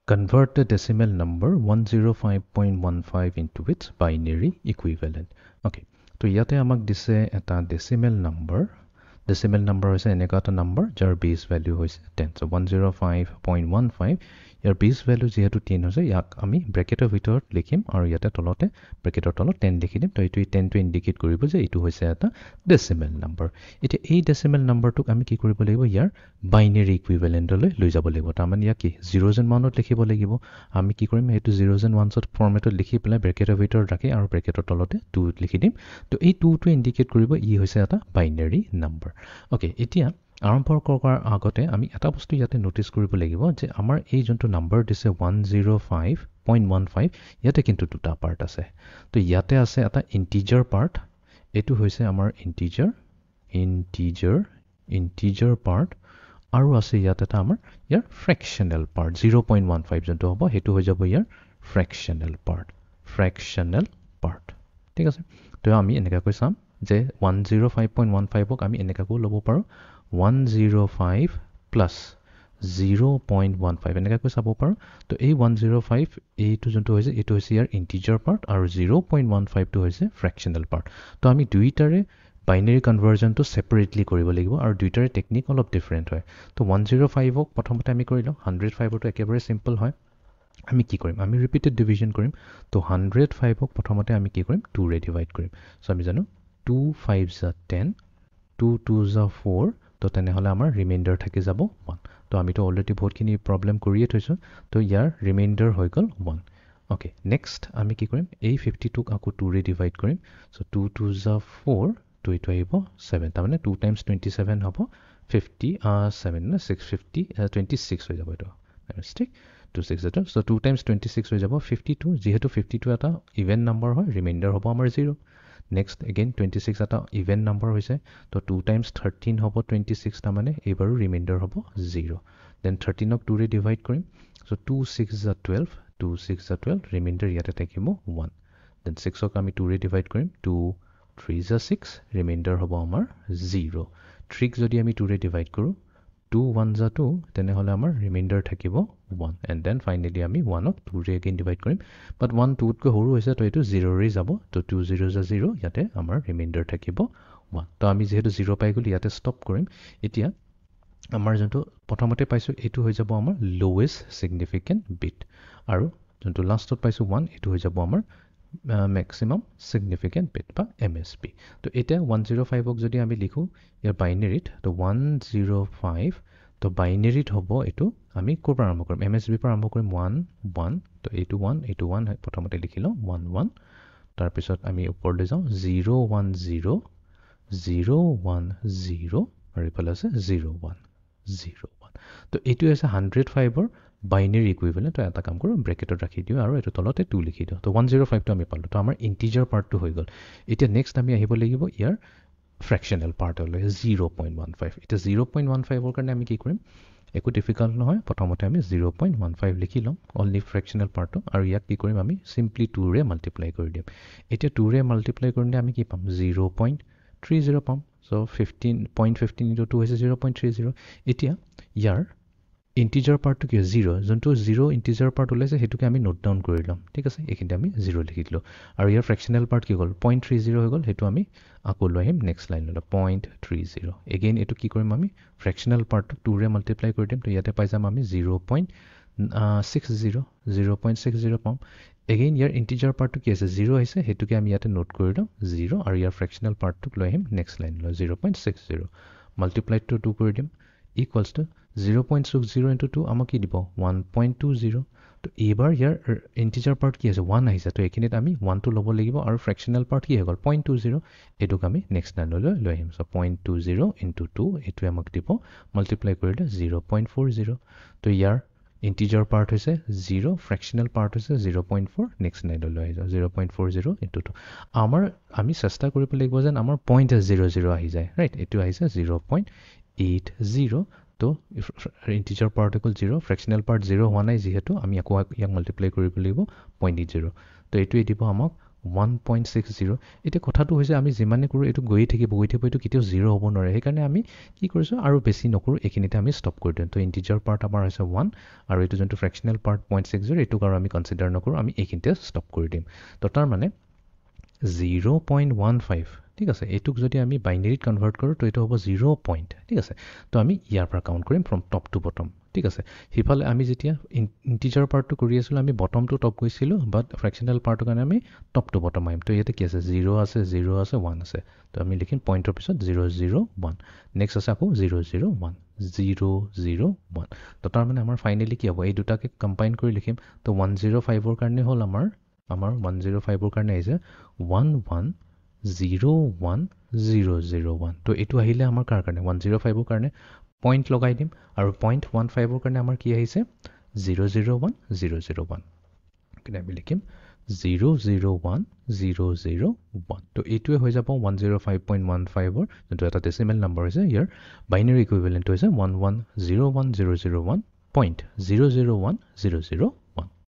Convert the decimal number 105.15 into its binary equivalent. Okay, so ইয়াতে আমাক দিছে এটা decimal number. Decimal number হৈছে এনেকুৱা এটা number যাৰ base value হৈছে 10. So 105.15 ইয়াৰ base value যিহেতু 10 হৈছে ইয়াক আমি ব্ৰেকেটৰ ভিতৰত লিখিম আৰু ইয়াতে তলতে ব্ৰেকেটৰ তলত 10 লিখি দিম। তো এইটো 10টো ইন্ডিকেট কৰিব যে এইটো হৈছে এটা decimal number. এতিয়া এই decimal numberটোক আমি কি কৰিব লাগিব ইয়াৰ binary equivalentলৈ লৈ যাব লাগিব। তাৰমানে ইয়াক কি zeros and ones লিখিব লাগিব। আমি কি কৰিম এইটো zeros and ones ফৰ্মেটত লিখি পেলাই ব্ৰেকেটৰ ভিতৰত ৰাখি আৰু ব্ৰেকেটৰ তলতে 2 লিখি দিম। তো এই 2টো ইন্ডিকেট কৰিব ই হৈছে এটা binary number. Okay, এতিয়া আৰম্ভ কৰাৰ আগতে আমি এটা বস্তু ইয়াতে নোটিস কৰিব লাগিব যে আমাৰ এই যোনটো নাম্বাৰ দিছে 105.15 ইয়াতে কিন্তু দুটা পাৰ্ট আছে। তো ইয়াতে আছে এটা ইন্টিজাৰ পাৰ্ট, এইটো হৈছে আমাৰ ইন্টিজাৰ পাৰ্ট, আৰু আছে ইয়াতে এটা আমাৰ ইয়াৰ ফ্ৰেকশ্যনেল পাৰ্ট 0.15 যোনটো হ'ব সেইটো হৈ যাব ইয়াৰ ফ্ৰেকশ্যনেল পাৰ্ট। ঠিক আছে, তো আমি এনেকৈ চাম যে 105.15ক আমি এনেকৈ ল'ব পাৰোঁ 105 প্লাছ 0.15 এনেকৈ চাব পাৰোঁ। তো এই 105 এইটো যোনটো হৈছে এইটো হৈছে ইয়াৰ ইন্টিজাৰ পাৰ্ট আৰু 0.15টো হৈছে ফ্ৰেকশ্যনেল পাৰ্ট। তো আমি দুইটাৰে বাইনেৰী কনভাৰ্জনটো ছেপাৰেটলি কৰিব লাগিব আৰু দুইটাৰে টেকনিক অলপ ডিফাৰেণ্ট হয়। তো 105ক প্ৰথমতে আমি কৰি লওঁ, 105টো একেবাৰে চিম্পল হয়। আমি কি কৰিম আমি ৰিপিটেড ডিভিজন কৰিম। তো 105ক প্ৰথমতে আমি কি কৰিম 2ৰে ডিভাইড কৰিম। চ' আমি জানো 2 5 10, 2 2 4, তো তেনেহ'লে আমাৰ ৰিমাইণ্ডাৰ থাকি যাব 1। তো আমিতো অলৰেডি বহুতখিনি প্ৰব্লেম কৰিয়ে থৈছোঁ। তো ইয়াৰ ৰিমাইণ্ডাৰ হৈ গ'ল 1। অ'কে, নেক্সট আমি কি কৰিম এই 52ক আকৌ 2ৰে ডিভাইড কৰিম। চ' 2 2 4, তো এইটো আহিব 7, তাৰমানে 2 times 27 হ'ব 57 650 26 হৈ যাব এইটো মিষ্টেক 26 এটা। চ' 2 times 26 হৈ যাব 52, যিহেতু 52 এটা ইভেন নাম্বাৰ হয় ৰিমাইণ্ডাৰ হ'ব আমাৰ 0। নেক্সট এগেইন 26 এটা ইভেন নাম্বাৰ হৈছে, তো 2 times 13 হ'ব 26, তাৰমানে এইবাৰো ৰিমাইণ্ডাৰ হ'ব 0। দেন 13ক 2ৰে ডিভাইড কৰিম। চ' 2 6 12, 2 6 12, ৰিমাইণ্ডাৰ ইয়াতে থাকিব 1। দেন 6ক আমি 2ৰে ডিভাইড কৰিম, 2 3 6, ৰিমাইণ্ডাৰ হ'ব আমাৰ 0। 3ক যদি আমি 2ৰে ডিভাইড কৰোঁ 2 1 2, তেনেহ'লে আমাৰ ৰিমাইণ্ডাৰ থাকিব 1। এণ্ড দেন ফাইনেলি আমি 1ক 2ৰে এগেইন ডিভাইড কৰিম, বাট 1 2তকৈ সৰু হৈছে, তো এইটো 0ৰে যাব। তো 2 0 0, ইয়াতে আমাৰ ৰিমাইণ্ডাৰ থাকিব 1। তো আমি যিহেতু 0 পাই গ'লো ইয়াতে ষ্টপ কৰিম। এতিয়া আমাৰ যোনটো প্ৰথমতে পাইছোঁ এইটো হৈ যাব আমাৰ লৱেষ্ট ছিগনিফিকেণ্ট বিট, আৰু যোনটো লাষ্টত পাইছোঁ 1 এইটো হৈ যাব আমাৰ মেক্সিমাম ছিগনিফিকেণ্ট বিট বা MSB। তো এতিয়া 105ক যদি আমি লিখোঁ ইয়াৰ বাইনেৰীত, তো 105, তো বাইনেৰীত হ'ব এইটো আমি ক'ৰ পৰা আৰম্ভ কৰিম MSBৰ পৰা আৰম্ভ কৰিম 1 1, তো এইটো 1 প্ৰথমতে লিখি লওঁ 1 1। তাৰপিছত আমি ওপৰলৈ যাওঁ 0 1 0 0 1 0, আৰু এইফালে আছে 0 1 0 1। তো এইটো হৈছে 105ৰ বাইনেৰী ইকুইভেলেণ্ট। তো এটা কাম কৰোঁ ব্ৰেকেটত ৰাখি দিওঁ আৰু এইটো তলতে 2 লিখি দিওঁ। তো 105টো আমি পালোঁ, তো আমাৰ ইন্টিজাৰ পাৰ্টটো হৈ গ'ল। এতিয়া নেক্সট আমি আহিব লাগিব ইয়াৰ ফ্ৰেকশ্যনেল পাৰ্টলৈ 0.15। এতিয়া 0.15ৰ কাৰণে আমি কি কৰিম একো ডিফিকাল্ট নহয়, প্ৰথমতে আমি 0.15 লিখি ল'ম অনলি ফ্ৰেকশ্যনেল পাৰ্টটো, আৰু ইয়াক কি কৰিম আমি চিম্পলি 2ৰে মাল্টিপ্লাই কৰি দিম। এতিয়া 2ৰে মাল্টিপ্লাই কৰিলে আমি কি পাম 0.30 পাম। চ' 15.15 into 2 হৈছে 0.30। এতিয়া ইয়াৰ ইন্টিজাৰ পাৰ্টটো কি 0, যোনটো 0 ইন্টিজাৰ পাৰ্ট ওলাইছে সেইটোকে আমি নোট ডাউন কৰি ল'ম। ঠিক আছে, এইখিনিতে আমি 0 লিখি দিলোঁ, আৰু ইয়াৰ ফ্ৰেকশ্যনেল পাৰ্ট কি হ'ল 0.30 হৈ গ'ল। সেইটো আমি আকৌ লৈ আহিম নেক্সট লাইনলৈ 0.30। এগেইন এইটো কি কৰিম আমি ফ্ৰেকশ্যনেল পাৰ্টটো 2ৰে মাল্টিপ্লাই কৰি দিম। তো ইয়াতে পাই যাম আমি 0.60 পাম। এগেইন ইয়াৰ ইন্টিজাৰ পাৰ্টটো কি আছে 0 আহিছে, সেইটোকে আমি ইয়াতে নোট কৰি ল'ম 0, আৰু ইয়াৰ ফ্ৰেকশ্যনেল পাৰ্টটোক লৈ আহিম নেক্সট লাইনলৈ 0.60 মাল্টিপ্লাইড টু 2 কৰি দিম ইকুৱেলছ টু 0.60 into 2 আমাক কি দিব 1.20। তো এইবাৰ ইয়াৰ ইন্টিজাৰ পাৰ্ট কি আছে 1 আহিছে, তো এইখিনিত আমি 1টো ল'ব লাগিব, আৰু ফ্ৰেকশ্যনেল পাৰ্ট কি হৈ গ'ল 0.20, এইটোক আমি নেক্সট লাইনলৈ লৈ আহিম। চ' 0.20 into 2 এইটোৱে আমাক দিব মাল্টিপ্লাই কৰিলে 0.40। তো ইয়াৰ ইন্টিজাৰ পাৰ্ট হৈছে 0, ফ্ৰেকশ্যনেল পাৰ্ট হৈছে 0.4, নেক্সট লাইনলৈ লৈ আহি যাওঁ 0.40 into 2। আমি চেষ্টা কৰিব লাগিব যেন আমাৰ 0.00 আহি যায়, ৰাইট। এইটো আহিছে 0.80। তো ইন্টিজাৰ পাৰ্ট হৈ গ'ল 0, ফ্ৰেকশ্যনেল পাৰ্ট 0 হোৱা নাই যিহেতু আমি আকৌ ইয়াক মাল্টিপ্লাই কৰিব লাগিব 0.80। তো এইটোৱে দিব আমাক 1.60 এতিয়া কথাটো হৈছে আমি যিমানে কৰোঁ এইটো গৈ থাকিব এইটো কেতিয়াও 0 হ'ব নোৱাৰে সেইকাৰণে আমি কি কৰিছোঁ আৰু বেছি নকৰোঁ এইখিনিতে আমি ষ্টপ কৰি দিওঁ তো ইণ্টিজাৰ পাৰ্ট আমাৰ হৈছে 1 আৰু এইটো যোনটো ফ্ৰেকশ্যনেল পাৰ্ট 0.60 এইটোক আৰু আমি কনচিডাৰ নকৰোঁ আমি এইখিনিতে ষ্টপ কৰি দিম তো তাৰ মানে 0.15 ঠিক আছে এইটোক যদি আমি বাইনেৰীত কনভাৰ্ট কৰোঁ তো এইটো হ'ব 0 পইণ্ট ঠিক আছে তো আমি ইয়াৰ পৰা কাউণ্ট কৰিম ফ্ৰম টপ টু বটম ঠিক আছে সিফালে আমি যেতিয়া ইণ্টিজাৰ পাৰ্টটো কৰি আছিলোঁ আমি বটম টু টপ গৈছিলোঁ বাট ফ্ৰেকশ্যনেল পাৰ্টৰ কাৰণে আমি টপ টু বটম আহিম তো ইয়াতে কি আছে 0 আছে 1 আছে তো আমি লিখিম পইণ্টৰ পিছত 001 নেক্সট আছে আকৌ 001 001 তো তাৰ মানে আমাৰ ফাইনেলি কি হ'ব এই দুটাকে কম্বাইন কৰি লিখিম তো 105ৰ কাৰণে হ'ল আমাৰ 105ৰ কাৰণে আহিছে 1101001 তো এইটো আহিলে আমাৰ কাৰ কাৰণে 105ৰ কাৰণে পইণ্ট লগাই দিম আৰু 0.15ৰ কাৰণে আমাৰ কি আহিছে 001 কিন্তু আমি লিখিম 001 তো এইটোৱে হৈ যাব 105.15ৰ যোনটো এটা ডেচিমেল নাম্বাৰ হৈছে ইয়াৰ বাইনেৰী ইকুইভেলেণ্ট হৈছে 1101001.00100